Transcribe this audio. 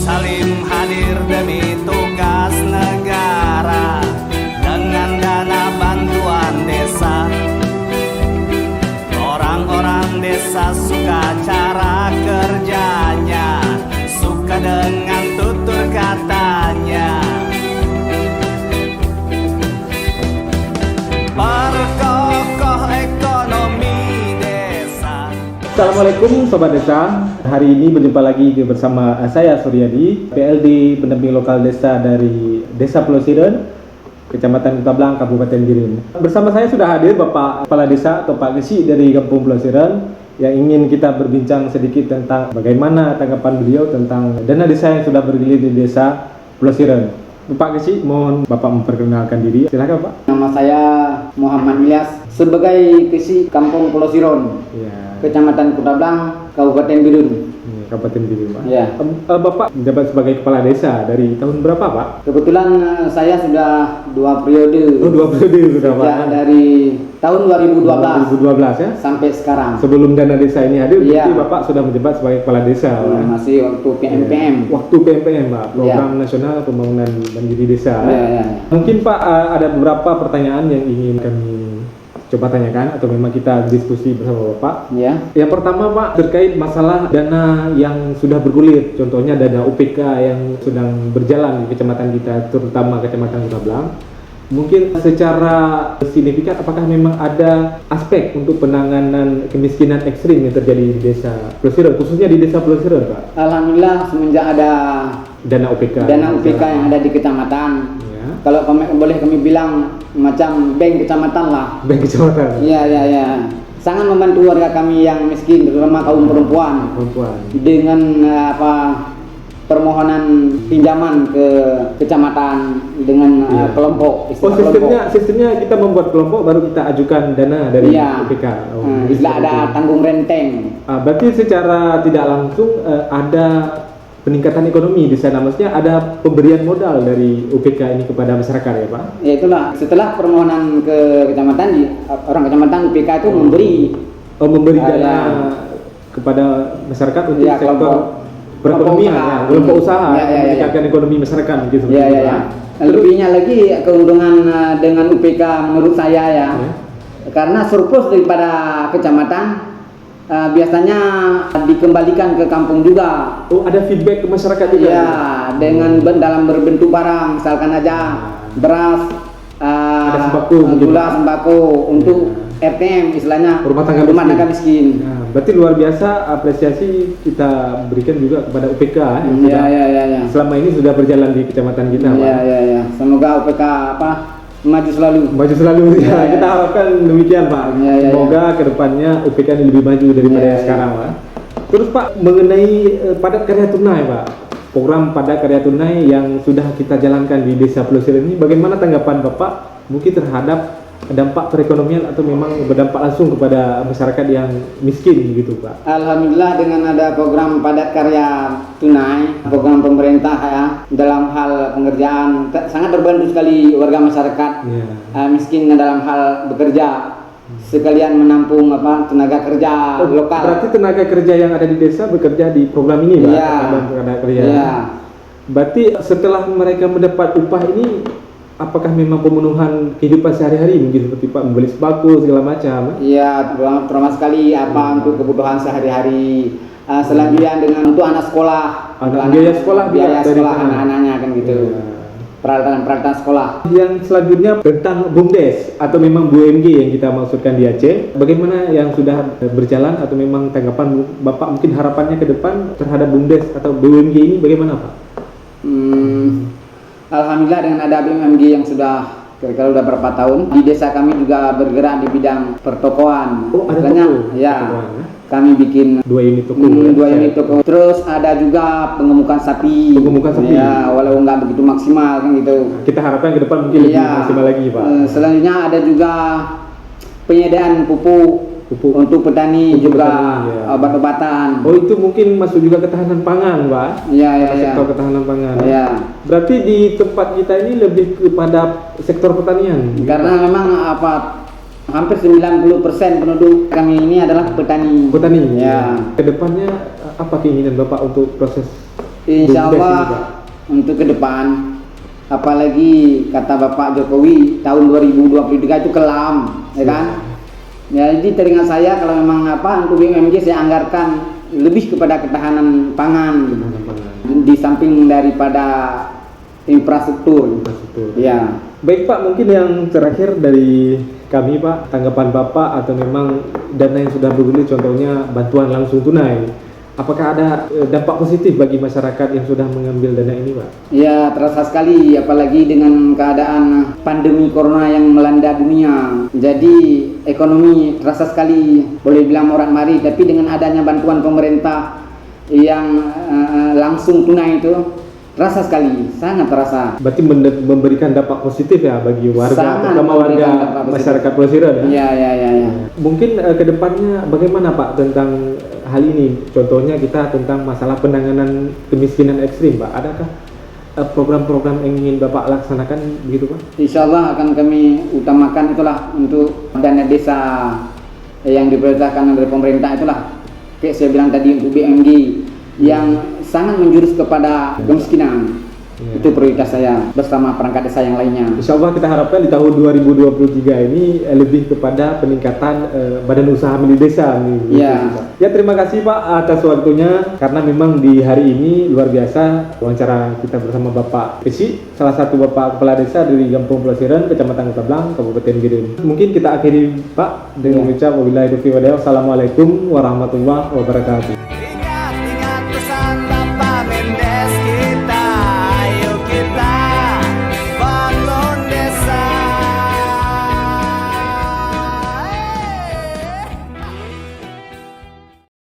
Salim hadir demi tugas negara dengan dana bantuan desa. Orang-orang desa suka cara kerjanya, suka dengan tutur katanya. Perkokoh ekonomi desa. Assalamualaikum Sobat Desa. Hari ini berjumpa lagi bersama saya Suryadi, PLD Pendamping Lokal Desa dari Desa Pulau Siren, Kecamatan Kutablang, Kabupaten Biren. Bersama saya sudah hadir Bapak Kepala Desa atau Pak Gesi dari Kampung Pulau Siren yang ingin kita berbincang sedikit tentang bagaimana tanggapan beliau tentang dana desa yang sudah bergulir di Desa Pulau Siren. Pak Gesi, mohon Bapak memperkenalkan diri. Silakan Pak. Nama saya Muhammad Ilyas sebagai Gesi Kampung Pulau Siren, Ya. Kecamatan Kutablang, Kabupaten Biren. Kabupaten Biren, Pak. Ya. Bapak menjabat sebagai kepala desa dari tahun berapa, Pak? Kebetulan saya sudah 2 periode. Oh, 2 periode sudah, Pak. Sejak dari tahun 2012 ya. sampai sekarang. Sebelum dana desa ini hadir, Iya. berarti Bapak sudah menjabat sebagai kepala desa, Pak. Masih waktu PMPM. Waktu PMPM, Pak, Program Nasional Pembangunan Mandiri Desa. Ya. Mungkin Pak ada beberapa pertanyaan yang ingin kami coba tanyakan atau memang kita diskusi bersama Bapak. Ya. Yang pertama Pak, terkait masalah dana yang sudah bergulir, contohnya dana UPK yang sedang berjalan di kecamatan kita, terutama Kecamatan Kutablang. Mungkin secara signifikan apakah memang ada aspek untuk penanganan kemiskinan ekstrim yang terjadi di Desa Pulau Siren, khususnya di Desa Pulau Siren, Pak? Alhamdulillah semenjak ada Dana UPK. dana UPK yang ada di kecamatan. Ya. Kalau boleh kami bilang macam bank kecamatan lah. Bank kecamatan. Iya. Sangat membantu warga kami yang miskin, terutama kaum perempuan. Dengan permohonan pinjaman ke kecamatan dengan kelompok. Oh, sistemnya kita membuat kelompok baru kita ajukan dana dari UPK. Istilah ada tanggung renteng. Berarti secara tidak langsung ada peningkatan ekonomi di sana, maksudnya ada pemberian modal dari UPK ini kepada masyarakat ya Pak? Ya itulah, setelah permohonan ke kecamatan, orang kecamatan UPK itu memberi dana kepada masyarakat untuk sektor perekonomian, kelompok usaha, meningkatkan ekonomi masyarakat gitu. Ya. Lebihnya lagi keuntungan dengan UPK menurut saya karena surplus daripada kecamatan biasanya dikembalikan ke kampung juga. Oh, ada feedback ke masyarakat juga? Ya, dengan dalam berbentuk barang, misalkan aja beras, ada sembako, gula, sembako untuk RTM, istilahnya rumah tangga miskin. Ya, berarti luar biasa apresiasi kita berikan juga kepada UPK yang selama ini sudah berjalan di kecamatan kita. Ya. Semoga UPK maju selalu. Ya. Kita harapkan demikian Pak. Semoga kedepannya UPK ini lebih maju daripada yang sekarang Pak. Terus Pak, mengenai padat karya tunai Pak, program padat karya tunai yang sudah kita jalankan di Desa Pulau Siren ini, bagaimana tanggapan Bapak mungkin terhadap dampak perekonomian atau memang berdampak langsung kepada masyarakat yang miskin gitu Pak? Alhamdulillah dengan ada program padat karya tunai, program pemerintah dalam hal pengerjaan sangat terbantu sekali warga masyarakat miskin dalam hal bekerja, sekalian menampung tenaga kerja lokal. Berarti tenaga kerja yang ada di desa bekerja di program ini Pak? Tenaga kerja. Berarti setelah mereka mendapat upah ini, apakah memang pemenuhan kehidupan sehari-hari mungkin seperti Pak membeli sembako segala macam? Iya, terutama sekali untuk kebutuhan sehari-hari. Selanjutnya dengan untuk anak sekolah, biaya sekolah anak-anaknya kan gitu. Peralatan sekolah. Yang selanjutnya tentang BUMDes atau memang BUMG yang kita maksudkan di Aceh. Bagaimana yang sudah berjalan atau memang tanggapan Bapak mungkin harapannya ke depan terhadap BUMDes atau BUMG ini bagaimana Pak? Alhamdulillah dengan ada BUMG yang sudah kira-kira udah berapa tahun di desa kami juga bergerak di bidang pertokoan. Oh, ada toko? Kami bikin 2 unit toko. 2 unit toko. Terus ada juga pengemukan sapi. Ya, walau nggak begitu maksimal kan gitu. Kita harapkan ke depan mungkin lebih maksimal lagi Pak. Selanjutnya ada juga penyediaan pupuk untuk petani juga, obat-obatan. Oh, itu mungkin masuk juga ketahanan pangan, Pak? Sektor ketahanan pangan. Berarti di tempat kita ini lebih kepada sektor pertanian. Karena memang hampir 90% penduduk kami ini adalah petani. Ya. Kedepannya apa keinginan Bapak untuk proses Insya Bumdes ini, Allah Pak? untuk ke depan, apalagi kata Bapak Jokowi tahun 2023 itu kelam, ya kan? Ya, jadi teringat saya kalau memang untuk BUMD saya anggarkan lebih kepada ketahanan pangan, di samping daripada infrastruktur. Ya. Baik Pak, mungkin yang terakhir dari kami Pak, tanggapan Bapak atau memang dana yang sudah bergulir, contohnya bantuan langsung tunai, apakah ada dampak positif bagi masyarakat yang sudah mengambil dana ini Pak? Ya, terasa sekali apalagi dengan keadaan pandemi corona yang melanda dunia. Jadi ekonomi terasa sekali, boleh bilang morat mari, tapi dengan adanya bantuan pemerintah yang langsung tunai itu terasa sekali, sangat terasa. Berarti memberikan dampak positif ya bagi warga, Sangat terutama warga masyarakat Pulau Siron ya? Ya. Mungkin kedepannya bagaimana Pak tentang hal ini? Contohnya kita tentang masalah penanganan kemiskinan ekstrim Pak. Adakah program-program yang ingin Bapak laksanakan begitu Pak? Insya Allah akan kami utamakan itulah untuk dana desa yang diprioritaskan oleh pemerintah itulah. Kayak saya bilang tadi untuk BMG yang sangat menjurus kepada kemiskinan. Itu prioritas saya bersama perangkat desa yang lainnya. Insya Allah kita harapkan di tahun 2023 ini lebih kepada peningkatan badan usaha milik desa. Ya, terima kasih Pak atas waktunya, karena memang di hari ini luar biasa wawancara kita bersama Bapak Esi, salah satu Bapak Kepala Desa dari Kampung Pulau Siron, Kecamatan Utablang, Kabupaten Giring. Mungkin kita akhiri Pak dengan ucap wabillahi taufiq wal hidayah. Assalamualaikum warahmatullahi wabarakatuh.